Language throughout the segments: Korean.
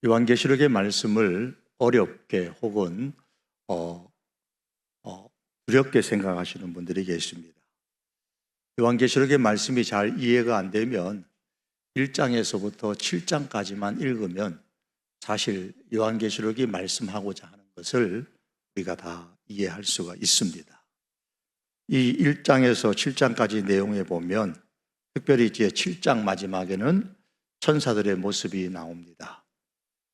요한계시록의 말씀을 어렵게 혹은 두렵게 생각하시는 분들이 계십니다. 요한계시록의 말씀이 잘 이해가 안 되면 1장에서부터 7장까지만 읽으면 사실 요한계시록이 말씀하고자 하는 것을 우리가 다 이해할 수가 있습니다. 이 1장에서 7장까지 내용에 보면 특별히 이제 7장 마지막에는 천사들의 모습이 나옵니다.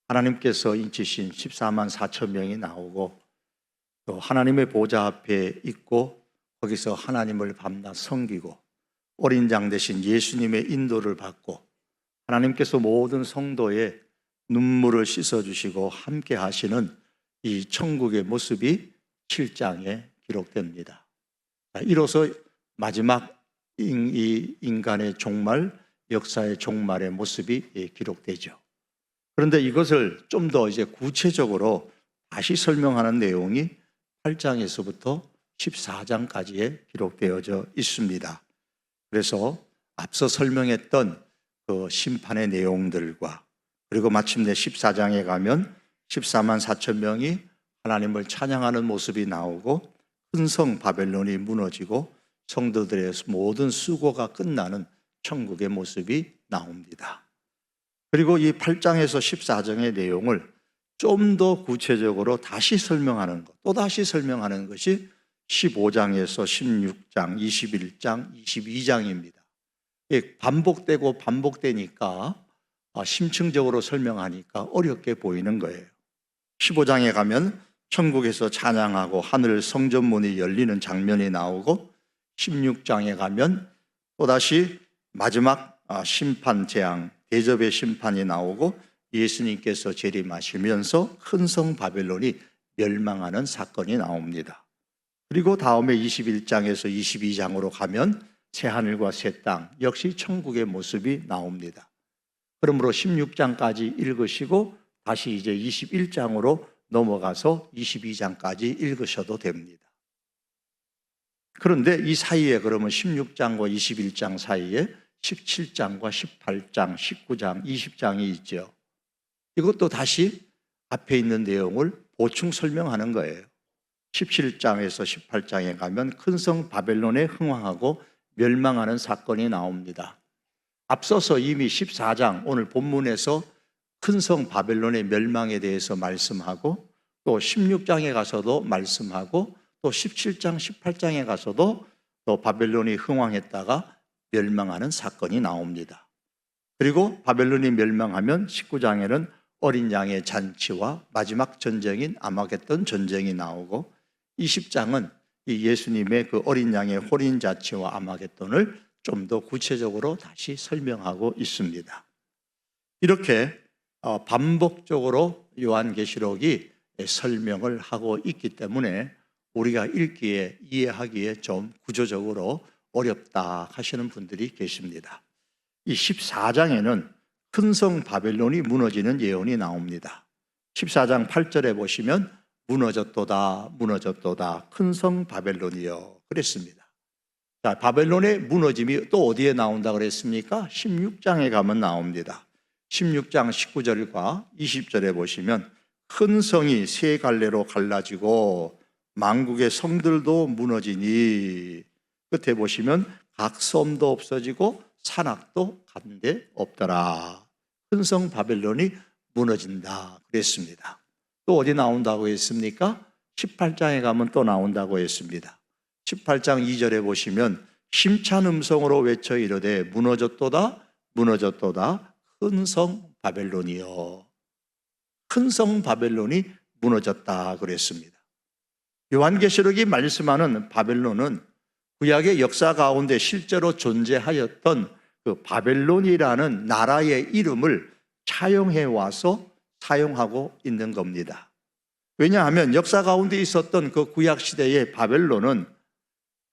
하나님께서 인치신 14만 4천 명이 나오고 또 하나님의 보좌 앞에 있고 거기서 하나님을 밤낮 섬기고 어린 양 되신 예수님의 인도를 받고 하나님께서 모든 성도의 눈물을 씻어주시고 함께 하시는 이 천국의 모습이 7장에 기록됩니다. 이로써 마지막 이 인간의 종말, 역사의 종말의 모습이 기록되죠. 그런데 이것을 좀 더 이제 구체적으로 다시 설명하는 내용이 8장에서부터 14장까지에 기록되어져 있습니다. 그래서 앞서 설명했던 그 심판의 내용들과 그리고 마침내 14장에 가면 14만 4천 명이 하나님을 찬양하는 모습이 나오고 큰 성 바벨론이 무너지고 성도들의 모든 수고가 끝나는 천국의 모습이 나옵니다. 그리고 이 8장에서 14장의 내용을 좀 더 구체적으로 다시 설명하는 것, 또 다시 설명하는 것이 15장에서 16장, 21장, 22장입니다. 반복되고 반복되니까 심층적으로 설명하니까 어렵게 보이는 거예요. 15장에 가면 천국에서 찬양하고 하늘 성전문이 열리는 장면이 나오고 16장에 가면 또다시 마지막 심판 재앙, 대접의 심판이 나오고 예수님께서 재림하시면서 큰 성 바벨론이 멸망하는 사건이 나옵니다. 그리고 다음에 21장에서 22장으로 가면 새하늘과 새 땅, 역시 천국의 모습이 나옵니다. 그러므로 16장까지 읽으시고 다시 이제 21장으로 넘어가서 22장까지 읽으셔도 됩니다. 그런데 이 사이에 그러면 16장과 21장 사이에 17장과 18장, 19장, 20장이 있죠. 이것도 다시 앞에 있는 내용을 보충 설명하는 거예요. 17장에서 18장에 가면 큰 성 바벨론에 흥황하고 멸망하는 사건이 나옵니다. 앞서서 이미 14장, 오늘 본문에서 큰 성 바벨론의 멸망에 대해서 말씀하고 또 16장에 가서도 말씀하고 또 17장, 18장에 가서도 또 바벨론이 흥황했다가 멸망하는 사건이 나옵니다. 그리고 바벨론이 멸망하면 19장에는 어린 양의 잔치와 마지막 전쟁인 아마겟돈 전쟁이 나오고 20장은 이 예수님의 그 어린 양의 혼인 잔치와 아마겟돈을 좀 더 구체적으로 다시 설명하고 있습니다. 이렇게 반복적으로 요한계시록이 설명을 하고 있기 때문에 우리가 읽기에 이해하기에 좀 구조적으로 어렵다 하시는 분들이 계십니다. 이 14장에는 큰 성 바벨론이 무너지는 예언이 나옵니다. 14장 8절에 보시면 무너졌도다 무너졌도다 큰 성 바벨론이여 그랬습니다. 자, 바벨론의 무너짐이 또 어디에 나온다 그랬습니까? 16장에 가면 나옵니다. 16장 19절과 20절에 보시면 큰 성이 세 갈래로 갈라지고 만국의 성들도 무너지니 끝에 보시면 각 섬도 없어지고 산악도 간데 없더라. 큰 성 바벨론이 무너진다 그랬습니다. 또 어디 나온다고 했습니까? 18장에 가면 또 나온다고 했습니다. 18장 2절에 보시면 힘찬 음성으로 외쳐 이르되 무너졌도다 무너졌도다 큰 성 바벨론이여. 큰 성 바벨론이 무너졌다 그랬습니다. 요한계시록이 말씀하는 바벨론은 구약의 역사 가운데 실제로 존재하였던 그 바벨론이라는 나라의 이름을 차용해 와서 사용하고 있는 겁니다. 왜냐하면 역사 가운데 있었던 그 구약 시대의 바벨론은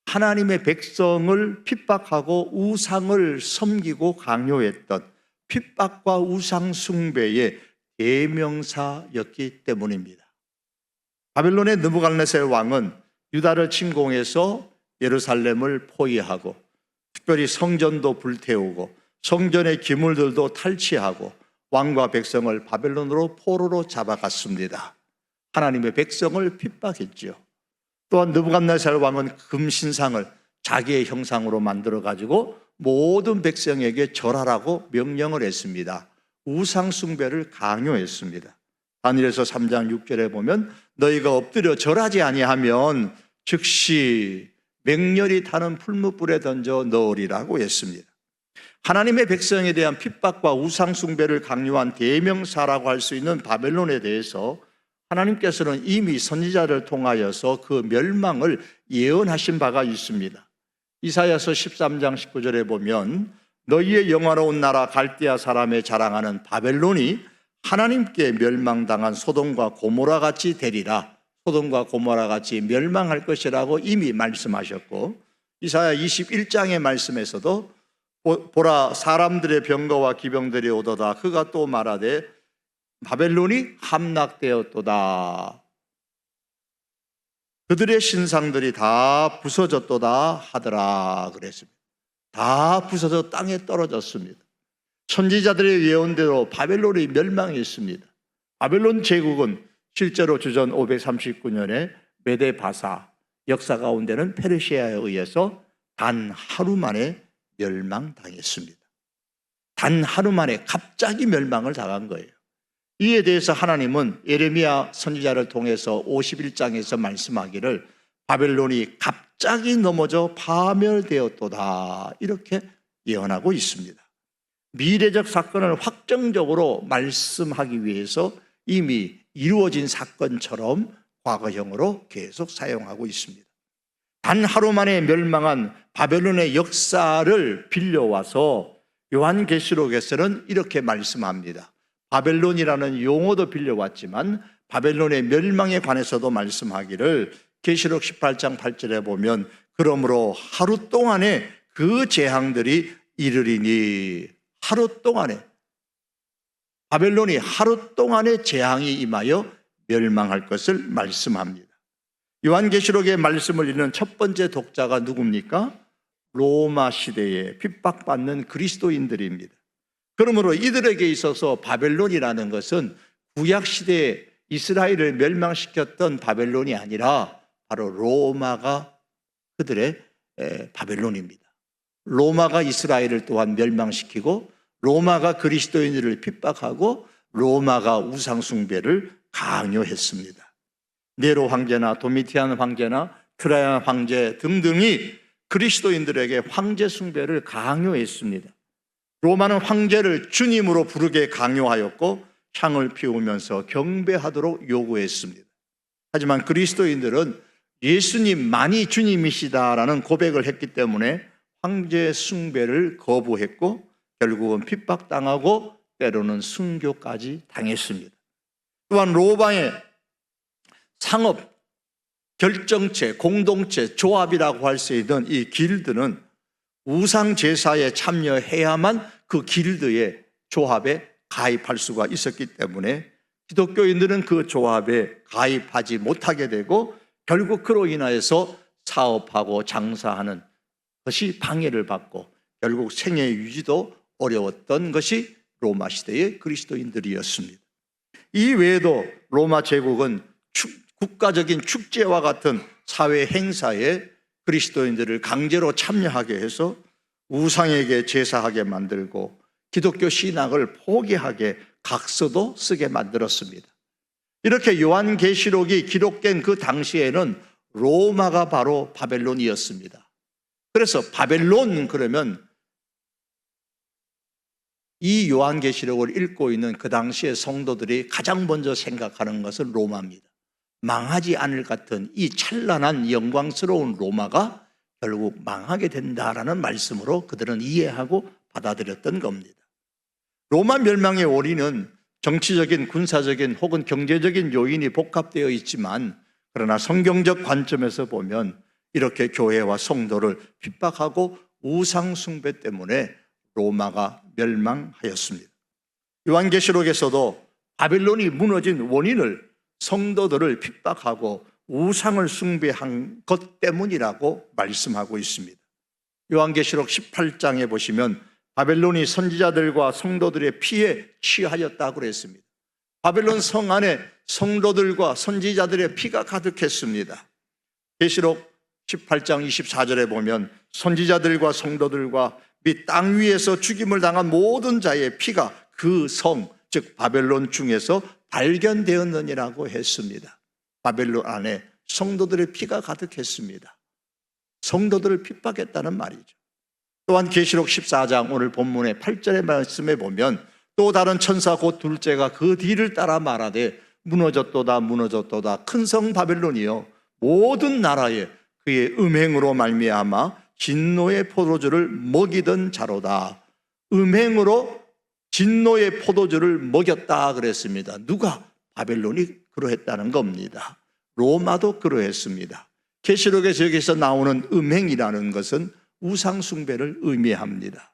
하나님의 백성을 핍박하고 우상을 섬기고 강요했던 핍박과 우상 숭배의 대명사였기 때문입니다. 바벨론의 느부갓네살 왕은 유다를 침공해서 예루살렘을 포위하고 특별히 성전도 불태우고 성전의 기물들도 탈취하고 왕과 백성을 바벨론으로 포로로 잡아갔습니다. 하나님의 백성을 핍박했죠. 또한 느부갓네살 왕은 금신상을 자기의 형상으로 만들어 가지고 모든 백성에게 절하라고 명령을 했습니다. 우상 숭배를 강요했습니다. 다니엘서 3장 6절에 보면 너희가 엎드려 절하지 아니하면 즉시 맹렬히 타는 풀무불에 던져 넣으리라고 했습니다. 하나님의 백성에 대한 핍박과 우상 숭배를 강요한 대명사라고 할 수 있는 바벨론에 대해서 하나님께서는 이미 선지자를 통하여서 그 멸망을 예언하신 바가 있습니다. 이사야서 13장 19절에 보면 너희의 영화로운 나라 갈대아 사람의 자랑하는 바벨론이 하나님께 멸망당한 소돔과 고모라 같이 되리라. 소돔과 고모라 같이 멸망할 것이라고 이미 말씀하셨고, 이사야 21장의 말씀에서도 보라 사람들의 병거와 기병들이 오도다. 그가 또 말하되 바벨론이 함락되었도다. 그들의 신상들이 다 부서졌도다 하더라 그랬습니다. 다 부서져 땅에 떨어졌습니다. 선지자들의 예언대로 바벨론이 멸망했습니다. 바벨론 제국은 실제로 주전 539년에 메데바사, 역사 가운데는 페르시아에 의해서 단 하루 만에 멸망당했습니다. 단 하루 만에 갑자기 멸망을 당한 거예요. 이에 대해서 하나님은 예레미야 선지자를 통해서 51장에서 말씀하기를 바벨론이 갑자기 넘어져 파멸되었도다 이렇게 예언하고 있습니다. 미래적 사건을 확정적으로 말씀하기 위해서 이미 이루어진 사건처럼 과거형으로 계속 사용하고 있습니다. 단 하루 만에 멸망한 바벨론의 역사를 빌려와서 요한계시록에서는 이렇게 말씀합니다. 바벨론이라는 용어도 빌려왔지만 바벨론의 멸망에 관해서도 말씀하기를 계시록 18장 8절에 보면 그러므로 하루 동안에 그 재앙들이 이르리니, 하루 동안에 바벨론이 하루 동안에 재앙이 임하여 멸망할 것을 말씀합니다. 요한계시록의 말씀을 읽는 첫 번째 독자가 누굽니까? 로마 시대에 핍박받는 그리스도인들입니다. 그러므로 이들에게 있어서 바벨론이라는 것은 구약시대에 이스라엘을 멸망시켰던 바벨론이 아니라 바로 로마가 그들의 바벨론입니다. 로마가 이스라엘을 또한 멸망시키고 로마가 그리스도인들을 핍박하고 로마가 우상숭배를 강요했습니다. 네로 황제나 도미티안 황제나 트라이안 황제 등등이 그리스도인들에게 황제 숭배를 강요했습니다. 로마는 황제를 주님으로 부르게 강요하였고 향을 피우면서 경배하도록 요구했습니다. 하지만 그리스도인들은 예수님만이 주님이시다라는 고백을 했기 때문에 황제 숭배를 거부했고 결국은 핍박당하고 때로는 순교까지 당했습니다. 또한 로마의 상업, 결정체, 공동체, 조합이라고 할 수 있는 이 길드는 우상 제사에 참여해야만 그 길드의 조합에 가입할 수가 있었기 때문에 기독교인들은 그 조합에 가입하지 못하게 되고 결국 그로 인하여서 사업하고 장사하는 것이 방해를 받고 결국 생애 유지도 어려웠던 것이 로마 시대의 그리스도인들이었습니다. 이 외에도 로마 제국은 국가적인 축제와 같은 사회 행사에 그리스도인들을 강제로 참여하게 해서 우상에게 제사하게 만들고 기독교 신학을 포기하게 각서도 쓰게 만들었습니다. 이렇게 요한계시록이 기록된 그 당시에는 로마가 바로 바벨론이었습니다. 그래서 바벨론 그러면 이 요한계시록을 읽고 있는 그 당시의 성도들이 가장 먼저 생각하는 것은 로마입니다. 망하지 않을 것 같은 이 찬란한 영광스러운 로마가 결국 망하게 된다라는 말씀으로 그들은 이해하고 받아들였던 겁니다. 로마 멸망의 원인은 정치적인, 군사적인 혹은 경제적인 요인이 복합되어 있지만 그러나 성경적 관점에서 보면 이렇게 교회와 성도를 핍박하고 우상 숭배 때문에 로마가 멸망하였습니다. 요한계시록에서도 바벨론이 무너진 원인을 성도들을 핍박하고 우상을 숭배한 것 때문이라고 말씀하고 있습니다. 요한계시록 18장에 보시면 바벨론이 선지자들과 성도들의 피에 취하였다고 그랬습니다. 바벨론 성 안에 성도들과 선지자들의 피가 가득했습니다. 계시록 18장 24절에 보면 선지자들과 성도들과 및 땅 위에서 죽임을 당한 모든 자의 피가 그 성, 즉 바벨론 중에서 발견되었느니라고 했습니다. 바벨론 안에 성도들의 피가 가득했습니다. 성도들을 핍박했다는 말이죠. 또한 계시록 14장 오늘 본문의 8절의 말씀에 보면 또 다른 천사 곧 둘째가 그 뒤를 따라 말하되 무너졌도다 무너졌도다 큰 성 바벨론이여 모든 나라에 그의 음행으로 말미암아 진노의 포도주를 먹이던 자로다. 음행으로 진노의 포도주를 먹였다 그랬습니다. 누가? 바벨론이 그러했다는 겁니다. 로마도 그러했습니다. 계시록에서 여기서 나오는 음행이라는 것은 우상숭배를 의미합니다.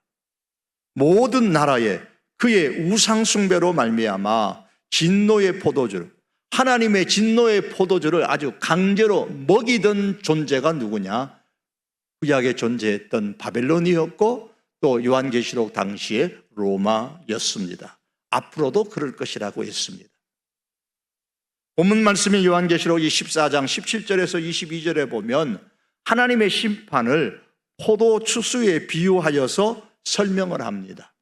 모든 나라에 그의 우상숭배로 말미암아 진노의 포도주를, 하나님의 진노의 포도주를 아주 강제로 먹이던 존재가 누구냐? 구약에 존재했던 바벨론이었고 또 요한계시록 당시에 로마였습니다. 앞으로도 그럴 것이라고 했습니다. 본문 말씀인 요한계시록 24장 17절에서 22절에 보면 하나님의 심판을 포도추수에 비유하여서 설명을 합니다.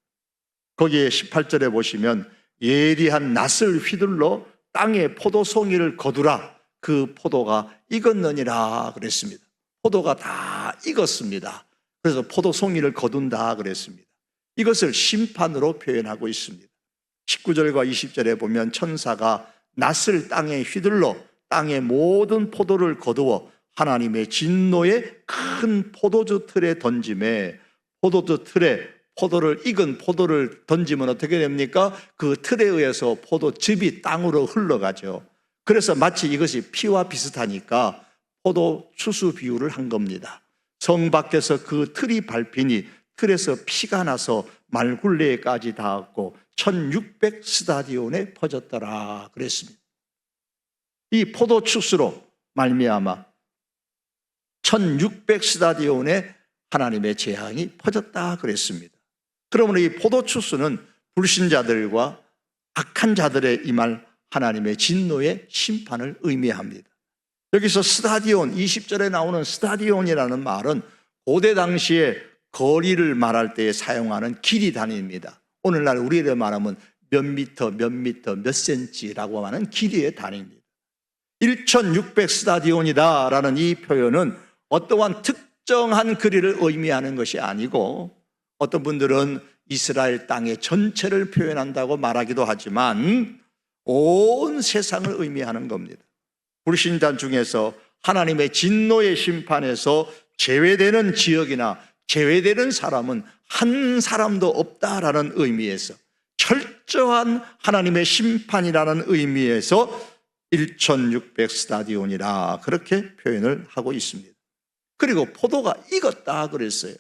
거기에 18절에 보시면 예리한 낫을 휘둘러 땅에 포도송이를 거두라. 그 포도가 익었느니라 그랬습니다. 포도가 다 익었습니다. 그래서 포도송이를 거둔다 그랬습니다. 이것을 심판으로 표현하고 있습니다. 19절과 20절에 보면 천사가 낫을 땅에 휘둘러 땅의 모든 포도를 거두어 하나님의 진노의 큰 포도주 틀에 던짐에, 포도주 틀에 익은 포도를 던지면 어떻게 됩니까? 그 틀에 의해서 포도즙이 땅으로 흘러가죠. 그래서 마치 이것이 피와 비슷하니까 포도 추수 비유를 한 겁니다. 성 밖에서 그 틀이 밟히니 틀에서 피가 나서 말굴레까지 닿았고 1600 스타디온에 퍼졌더라 그랬습니다. 이 포도 추수로 말미암아 1600 스타디온에 하나님의 재앙이 퍼졌다 그랬습니다. 그러므로 이 포도 추수는 불신자들과 악한 자들의 임할 하나님의 진노의 심판을 의미합니다. 여기서 스타디온, 20절에 나오는 스타디온이라는 말은 고대 당시에 거리를 말할 때 사용하는 길이 단위입니다. 오늘날 우리를 말하면 몇 미터, 몇 센치라고 하는 길이의 단위입니다. 1600 스타디온이다라는 이 표현은 어떠한 특정한 거리를 의미하는 것이 아니고 어떤 분들은 이스라엘 땅의 전체를 표현한다고 말하기도 하지만 온 세상을 의미하는 겁니다. 불신자 중에서 하나님의 진노의 심판에서 제외되는 지역이나 제외되는 사람은 한 사람도 없다라는 의미에서 철저한 하나님의 심판이라는 의미에서 1600 스타디온이라 그렇게 표현을 하고 있습니다. 그리고 포도가 익었다 그랬어요.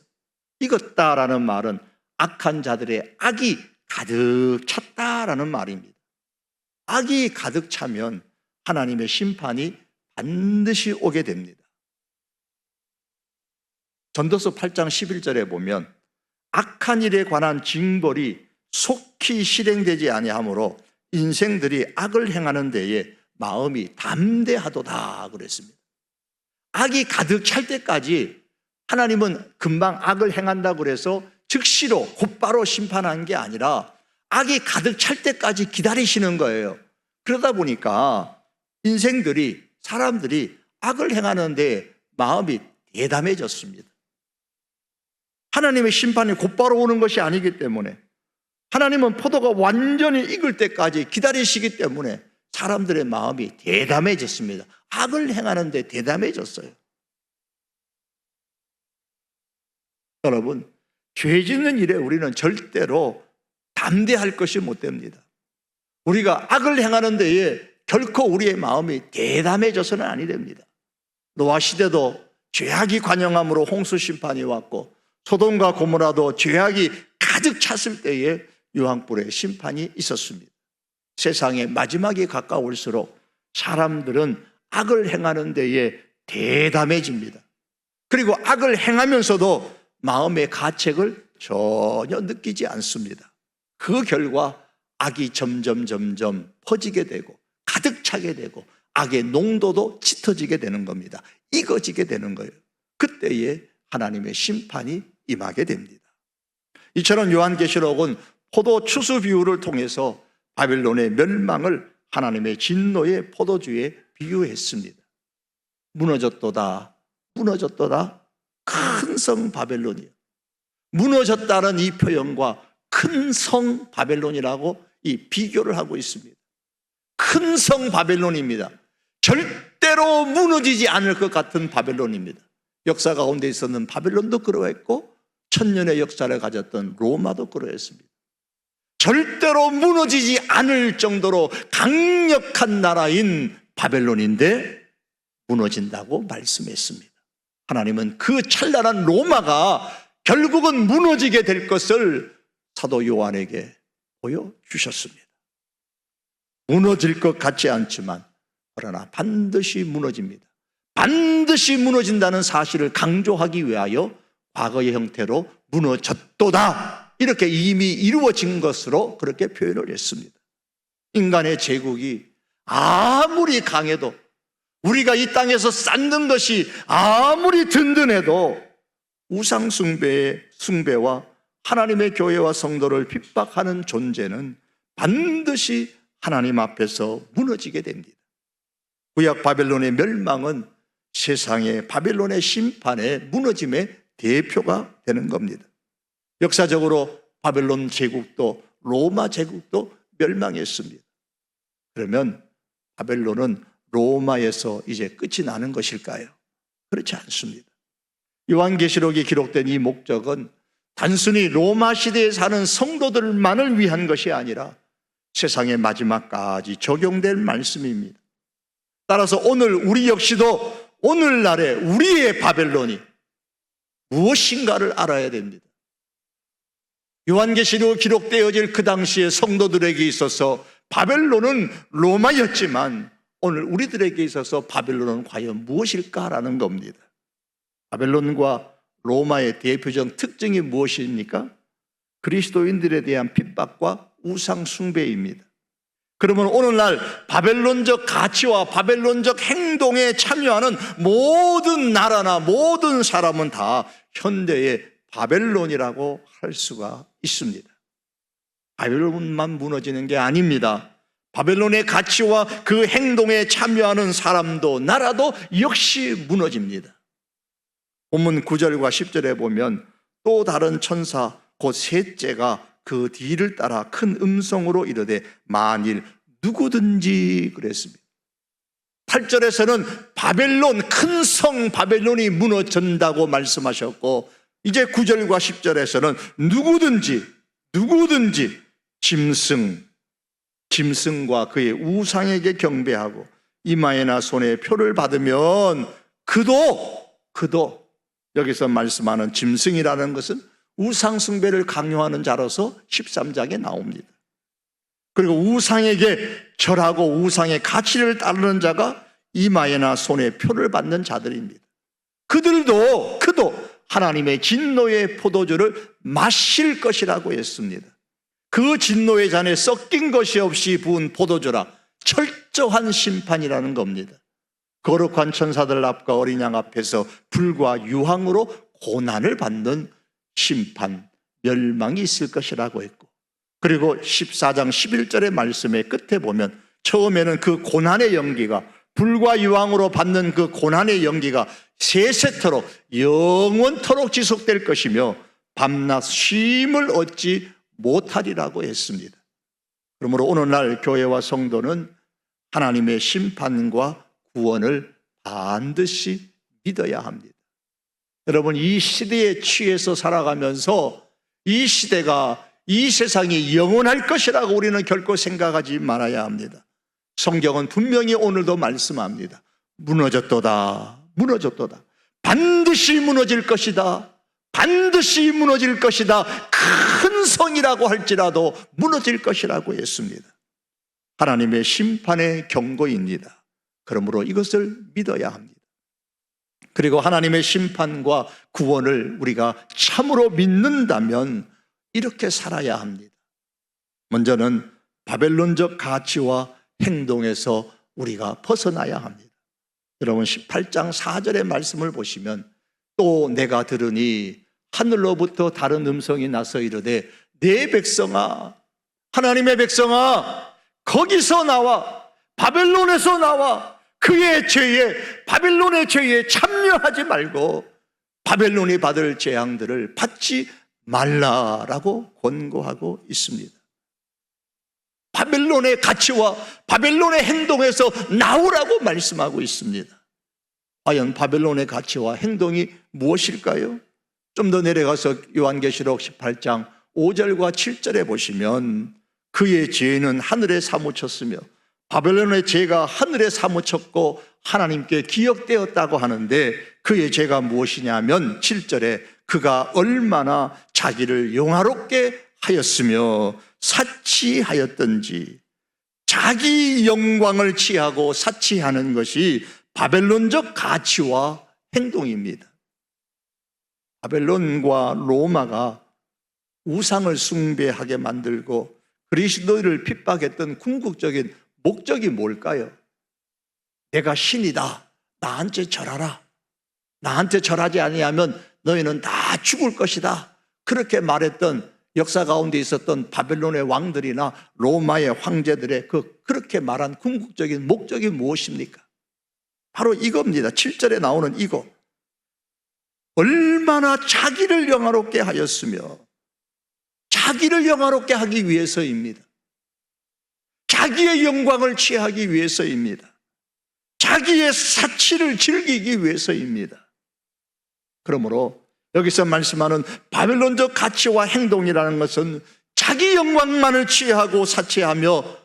익었다라는 말은 악한 자들의 악이 가득 찼다라는 말입니다. 악이 가득 차면 하나님의 심판이 반드시 오게 됩니다. 전도서 8장 11절에 보면 악한 일에 관한 징벌이 속히 실행되지 아니하므로 인생들이 악을 행하는 데에 마음이 담대하도다 그랬습니다. 악이 가득 찰 때까지 하나님은 금방 악을 행한다고 그래서 즉시로 곧바로 심판한 게 아니라 악이 가득 찰 때까지 기다리시는 거예요. 그러다 보니까 인생들이, 사람들이 악을 행하는데 마음이 대담해졌습니다. 하나님의 심판이 곧바로 오는 것이 아니기 때문에 하나님은 포도가 완전히 익을 때까지 기다리시기 때문에 사람들의 마음이 대담해졌습니다. 악을 행하는데 대담해졌어요. 여러분, 죄 짓는 일에 우리는 절대로 담대할 것이 못 됩니다. 우리가 악을 행하는 데에 결코 우리의 마음이 대담해져서는 아니 됩니다. 노아 시대도 죄악이 관영함으로 홍수 심판이 왔고 소돔과 고모라도 죄악이 가득 찼을 때에 유황불의 심판이 있었습니다. 세상의 마지막이 가까울수록 사람들은 악을 행하는 데에 대담해집니다. 그리고 악을 행하면서도 마음의 가책을 전혀 느끼지 않습니다. 그 결과 악이 점점 퍼지게 되고 가득 차게 되고 악의 농도도 짙어지게 되는 겁니다. 익어지게 되는 거예요. 그때에 하나님의 심판이 임하게 됩니다. 이처럼 요한계시록은 포도 추수 비유를 통해서 바벨론의 멸망을 하나님의 진노의 포도주에 비유했습니다. 무너졌도다, 무너졌도다. 큰 성 바벨론이요. 무너졌다는 이 표현과 큰 성 바벨론이라고 이 비교를 하고 있습니다. 큰 성 바벨론입니다. 절대로 무너지지 않을 것 같은 바벨론입니다. 역사 가운데 있었는 바벨론도 그러했고 천년의 역사를 가졌던 로마도 그러했습니다. 절대로 무너지지 않을 정도로 강력한 나라인 바벨론인데 무너진다고 말씀했습니다. 하나님은 그 찬란한 로마가 결국은 무너지게 될 것을 사도 요한에게 보여주셨습니다. 무너질 것 같지 않지만 그러나 반드시 무너집니다. 반드시 무너진다는 사실을 강조하기 위하여 과거의 형태로 무너졌도다 이렇게 이미 이루어진 것으로 그렇게 표현을 했습니다. 인간의 제국이 아무리 강해도 우리가 이 땅에서 쌓는 것이 아무리 든든해도 우상 숭배와 하나님의 교회와 성도를 핍박하는 존재는 반드시 하나님 앞에서 무너지게 됩니다. 구약 바벨론의 멸망은 세상의 바벨론의 심판의 무너짐의 대표가 되는 겁니다. 역사적으로 바벨론 제국도 로마 제국도 멸망했습니다. 그러면 바벨론은 로마에서 이제 끝이 나는 것일까요? 그렇지 않습니다. 요한계시록에 기록된 이 목적은 단순히 로마 시대에 사는 성도들만을 위한 것이 아니라 세상의 마지막까지 적용될 말씀입니다. 따라서 오늘 우리 역시도 오늘날의 우리의 바벨론이 무엇인가를 알아야 됩니다. 요한계시록에 기록되어질 그 당시의 성도들에게 있어서 바벨론은 로마였지만 오늘 우리들에게 있어서 바벨론은 과연 무엇일까라는 겁니다. 바벨론과 로마의 대표적 특징이 무엇입니까? 그리스도인들에 대한 핍박과 우상 숭배입니다. 그러면 오늘날 바벨론적 가치와 바벨론적 행동에 참여하는 모든 나라나 모든 사람은 다 현대의 바벨론이라고 할 수가 있습니다. 바벨론만 무너지는 게 아닙니다. 바벨론의 가치와 그 행동에 참여하는 사람도 나라도 역시 무너집니다. 본문 9절과 10절에 보면 또 다른 천사 곧 셋째가 그 뒤를 따라 큰 음성으로 이르되 만일 누구든지 그랬습니다. 8절에서는 바벨론 큰 성 바벨론이 무너진다고 말씀하셨고 이제 9절과 10절에서는 누구든지 짐승과 그의 우상에게 경배하고 이마에나 손에 표를 받으면 그도 여기서 말씀하는 짐승이라는 것은 우상 숭배를 강요하는 자로서 13장에 나옵니다. 그리고 우상에게 절하고 우상의 가치를 따르는 자가 이마에나 손에 표를 받는 자들입니다. 그도 하나님의 진노의 포도주를 마실 것이라고 했습니다. 그 진노의 잔에 섞인 것이 없이 부은 포도주라 철저한 심판이라는 겁니다. 거룩한 천사들 앞과 어린 양 앞에서 불과 유황으로 고난을 받는 심판, 멸망이 있을 것이라고 했고 그리고 14장 11절의 말씀의 끝에 보면 처음에는 그 고난의 연기가 불과 유황으로 받는 그 고난의 연기가 세세토록 영원토록 지속될 것이며 밤낮 쉼을 얻지 못하리라고 했습니다. 그러므로 오늘날 교회와 성도는 하나님의 심판과 구원을 반드시 믿어야 합니다. 여러분 이 시대에 취해서 살아가면서 이 시대가 이 세상이 영원할 것이라고 우리는 결코 생각하지 말아야 합니다. 성경은 분명히 오늘도 말씀합니다. 무너졌도다. 반드시 무너질 것이다. 반드시 무너질 것이다. 큰 성이라고 할지라도 무너질 것이라고 했습니다. 하나님의 심판의 경고입니다. 그러므로 이것을 믿어야 합니다. 그리고 하나님의 심판과 구원을 우리가 참으로 믿는다면 이렇게 살아야 합니다. 먼저는 바벨론적 가치와 행동에서 우리가 벗어나야 합니다. 여러분 18장 4절의 말씀을 보시면 또 내가 들으니 하늘로부터 다른 음성이 나서 이르되 내 백성아, 하나님의 백성아, 거기서 나와, 바벨론에서 나와 그의 죄에, 바벨론의 죄에 참여하지 말고 바벨론이 받을 재앙들을 받지 말라라고 권고하고 있습니다. 바벨론의 가치와 바벨론의 행동에서 나오라고 말씀하고 있습니다. 과연 바벨론의 가치와 행동이 무엇일까요? 좀 더 내려가서 요한계시록 18장 5절과 7절에 보시면 그의 죄는 하늘에 사무쳤으며 바벨론의 죄가 하늘에 사무쳤고 하나님께 기억되었다고 하는데 그의 죄가 무엇이냐면 7절에 그가 얼마나 자기를 영화롭게 하였으며 사치하였던지. 자기 영광을 취하고 사치하는 것이 바벨론적 가치와 행동입니다. 바벨론과 로마가 우상을 숭배하게 만들고 그리스도를 핍박했던 궁극적인 목적이 뭘까요? 내가 신이다, 나한테 절하라, 나한테 절하지 아니하면 너희는 다 죽을 것이다, 그렇게 말했던 역사 가운데 있었던 바벨론의 왕들이나 로마의 황제들의 그렇게 말한 궁극적인 목적이 무엇입니까? 바로 이겁니다. 7절에 나오는 이거. 얼마나 자기를 영화롭게 하였으며, 자기를 영화롭게 하기 위해서입니다. 자기의 영광을 취하기 위해서입니다. 자기의 사치를 즐기기 위해서입니다. 그러므로 여기서 말씀하는 바벨론적 가치와 행동이라는 것은 자기 영광만을 취하고 사치하며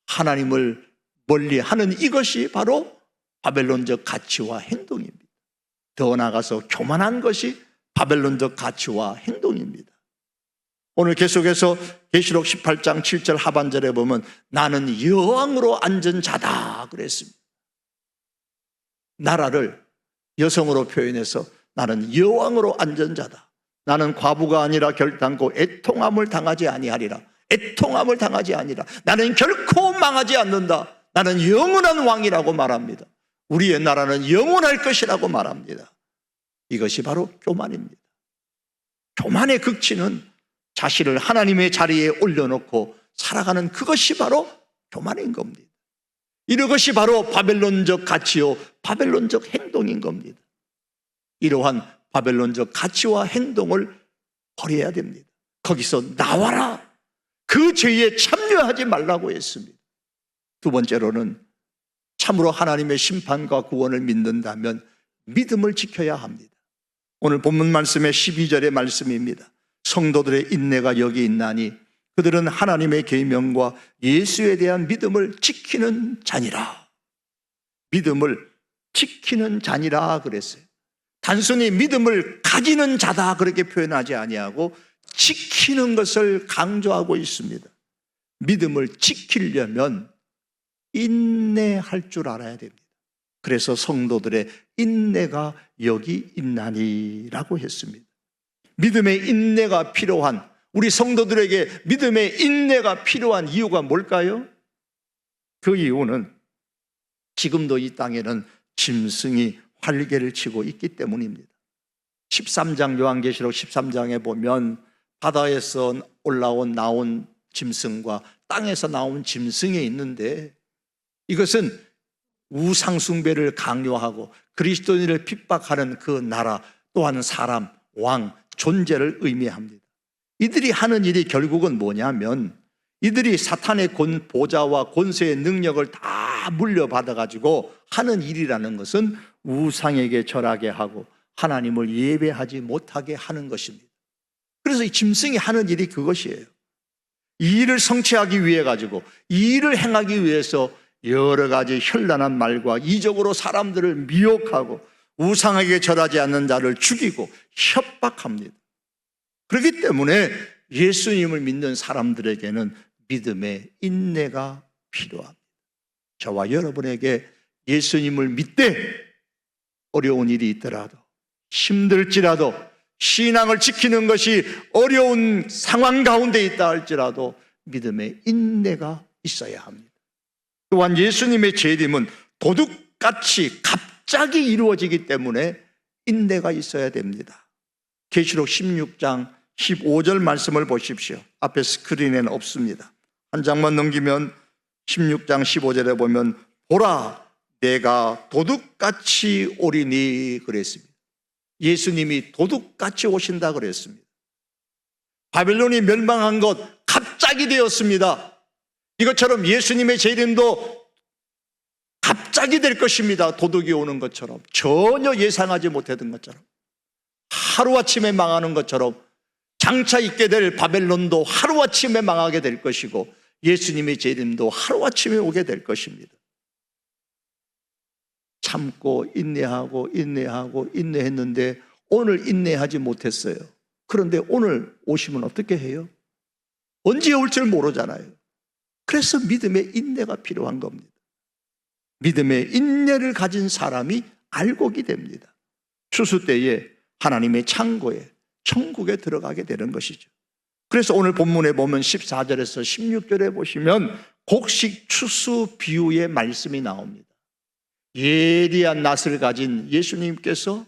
하나님을 멀리하는 이것이 바로 바벨론적 가치와 행동입니다. 더 나아가서 교만한 것이 바벨론적 가치와 행동입니다. 오늘 계속해서 계시록 18장 7절 하반절에 보면 나는 여왕으로 앉은 자다 그랬습니다. 나라를 여성으로 표현해서 나는 여왕으로 앉은 자다. 나는 과부가 아니라 결단코 애통함을 당하지 아니하리라. 애통함을 당하지 아니라. 나는 결코 망하지 않는다. 나는 영원한 왕이라고 말합니다. 우리의 나라는 영원할 것이라고 말합니다. 이것이 바로 교만입니다. 교만의 극치는 자신을 하나님의 자리에 올려놓고 살아가는 그것이 바로 교만인 겁니다. 이것이 바로 바벨론적 가치요, 바벨론적 행동인 겁니다. 이러한 바벨론적 가치와 행동을 버려야 됩니다. 거기서 나와라. 그 죄에 참여하지 말라고 했습니다. 두 번째로는 참으로 하나님의 심판과 구원을 믿는다면 믿음을 지켜야 합니다. 오늘 본문 말씀의 12절의 말씀입니다. 성도들의 인내가 여기 있나니 그들은 하나님의 계명과 예수에 대한 믿음을 지키는 자니라. 믿음을 지키는 자니라 그랬어요. 단순히 믿음을 가지는 자다 그렇게 표현하지 아니하고 지키는 것을 강조하고 있습니다. 믿음을 지키려면 인내할 줄 알아야 됩니다. 그래서 성도들의 인내가 여기 있나니라고 했습니다. 믿음의 인내가 필요한, 우리 성도들에게 믿음의 인내가 필요한 이유가 뭘까요? 그 이유는 지금도 이 땅에는 짐승이 활개를 치고 있기 때문입니다. 13장 요한계시록 13장에 보면 바다에서 나온 짐승과 땅에서 나온 짐승이 있는데 이것은 우상숭배를 강요하고 그리스도인을 핍박하는 그 나라 또한 사람, 왕, 존재를 의미합니다. 이들이 하는 일이 결국은 뭐냐면 이들이 사탄의 보좌와 권세의 능력을 다 물려받아가지고 하는 일이라는 것은 우상에게 절하게 하고 하나님을 예배하지 못하게 하는 것입니다. 그래서 이 짐승이 하는 일이 그것이에요. 이 일을 성취하기 위해 가지고 이 일을 행하기 위해서 여러 가지 현란한 말과 이적으로 사람들을 미혹하고 우상에게 절하지 않는 자를 죽이고 협박합니다. 그렇기 때문에 예수님을 믿는 사람들에게는 믿음의 인내가 필요합니다. 저와 여러분에게 예수님을 믿되 어려운 일이 있더라도, 힘들지라도, 신앙을 지키는 것이 어려운 상황 가운데 있다 할지라도 믿음의 인내가 있어야 합니다. 또한 예수님의 재림은 도둑같이 갑자기 이루어지기 때문에 인내가 있어야 됩니다. 계시록 16장 15절 말씀을 보십시오. 앞에 스크린에는 없습니다. 한 장만 넘기면 16장 15절에 보면 보라 내가 도둑같이 오리니 그랬습니다. 예수님이 도둑같이 오신다 그랬습니다. 바벨론이 멸망한 것 갑자기 되었습니다. 이것처럼 예수님의 재림도 갑자기 될 것입니다. 도둑이 오는 것처럼, 전혀 예상하지 못했던 것처럼, 하루아침에 망하는 것처럼 장차 있게 될 바벨론도 하루아침에 망하게 될 것이고 예수님의 재림도 하루아침에 오게 될 것입니다. 참고 인내하고 인내했는데 오늘 인내하지 못했어요. 그런데 오늘 오시면 어떻게 해요? 언제 올 줄 모르잖아요. 그래서 믿음의 인내가 필요한 겁니다. 믿음의 인내를 가진 사람이 알곡이 됩니다. 추수 때에 하나님의 창고에, 천국에 들어가게 되는 것이죠. 그래서 오늘 본문에 보면 14절에서 16절에 보시면 곡식 추수 비유의 말씀이 나옵니다. 예리한 낫을 가진 예수님께서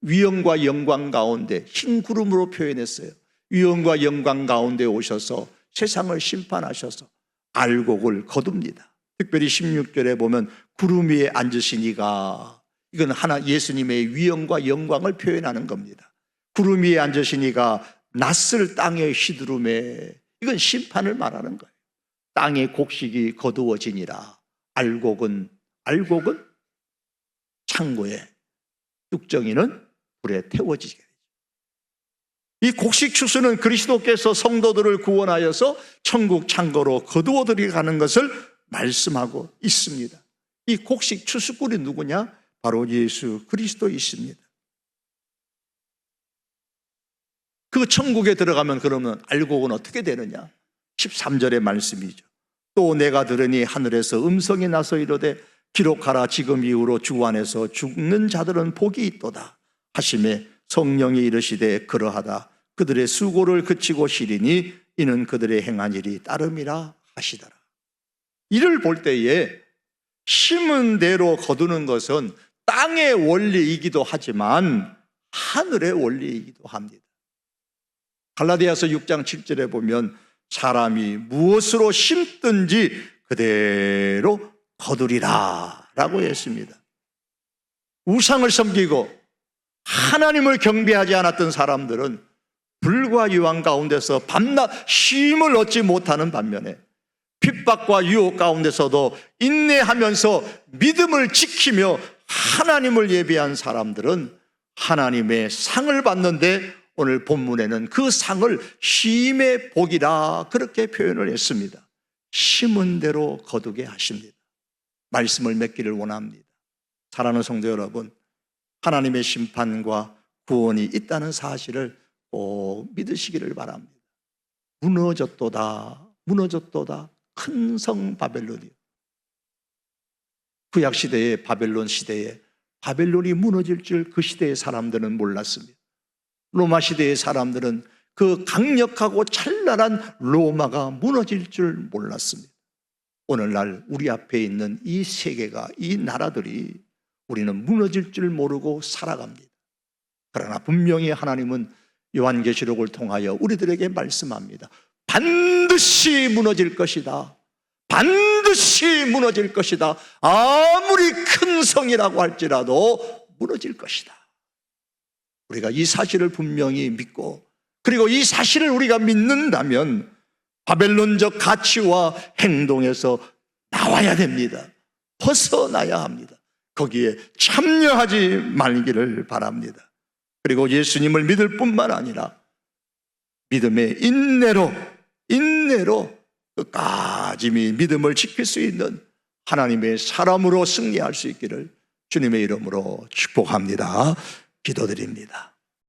위엄과 영광 가운데, 흰 구름으로 표현했어요. 위엄과 영광 가운데 오셔서 세상을 심판하셔서 알곡을 거둡니다. 특별히 16절에 보면 구름 위에 앉으시니가, 이건 예수님의 위엄과 영광을 표현하는 겁니다. 구름 위에 앉으시니가 낫을 땅에 휘두르매, 이건 심판을 말하는 거예요. 땅의 곡식이 거두어지니라. 알곡은 창고에, 뚝정이는 불에 태워지게 되죠. 이 곡식 추수는 그리스도께서 성도들을 구원하여서 천국 창고로 거두어 들어가는 것을 말씀하고 있습니다. 이 곡식 추수꾼이 누구냐? 바로 예수 그리스도이십니다. 그 천국에 들어가면 그러면 알곡은 어떻게 되느냐? 13절의 말씀이죠. 또 내가 들으니 하늘에서 음성이 나서 이르되 기록하라 지금 이후로 주 안에서 죽는 자들은 복이 있도다 하심에 성령이 이르시되 그러하다 그들의 수고를 그치고 쉬리니 이는 그들의 행한 일이 따름이라 하시더라. 이를 볼 때에 심은 대로 거두는 것은 땅의 원리이기도 하지만 하늘의 원리이기도 합니다. 갈라디아서 6장 7절에 보면 사람이 무엇으로 심든지 그대로 거두리라 라고 했습니다. 우상을 섬기고 하나님을 경배하지 않았던 사람들은 불과 유황 가운데서 밤낮 쉼을 얻지 못하는 반면에 핍박과 유혹 가운데서도 인내하면서 믿음을 지키며 하나님을 예배한 사람들은 하나님의 상을 받는데 오늘 본문에는 그 상을 쉼의 복이라 그렇게 표현을 했습니다. 심은 대로 거두게 하십니다. 말씀을 맺기를 원합니다. 사랑하는 성도 여러분, 하나님의 심판과 구원이 있다는 사실을 꼭 믿으시기를 바랍니다. 무너졌도다 큰 성 바벨론이요. 구약 시대의 바벨론 시대에 바벨론이 무너질 줄 그 시대의 사람들은 몰랐습니다. 로마 시대의 사람들은 그 강력하고 찬란한 로마가 무너질 줄 몰랐습니다. 오늘날 우리 앞에 있는 이 세계가, 이 나라들이 우리는 무너질 줄 모르고 살아갑니다. 그러나 분명히 하나님은 요한계시록을 통하여 우리들에게 말씀합니다. 반드시 무너질 것이다. 반드시 무너질 것이다. 아무리 큰 성이라고 할지라도 무너질 것이다. 우리가 이 사실을 분명히 믿고, 그리고 이 사실을 우리가 믿는다면 바벨론적 가치와 행동에서 나와야 됩니다. 벗어나야 합니다. 거기에 참여하지 말기를 바랍니다. 그리고 예수님을 믿을 뿐만 아니라 믿음의 인내로 끝까지 믿음을 지킬 수 있는 하나님의 사람으로 승리할 수 있기를 주님의 이름으로 축복합니다. 기도드립니다.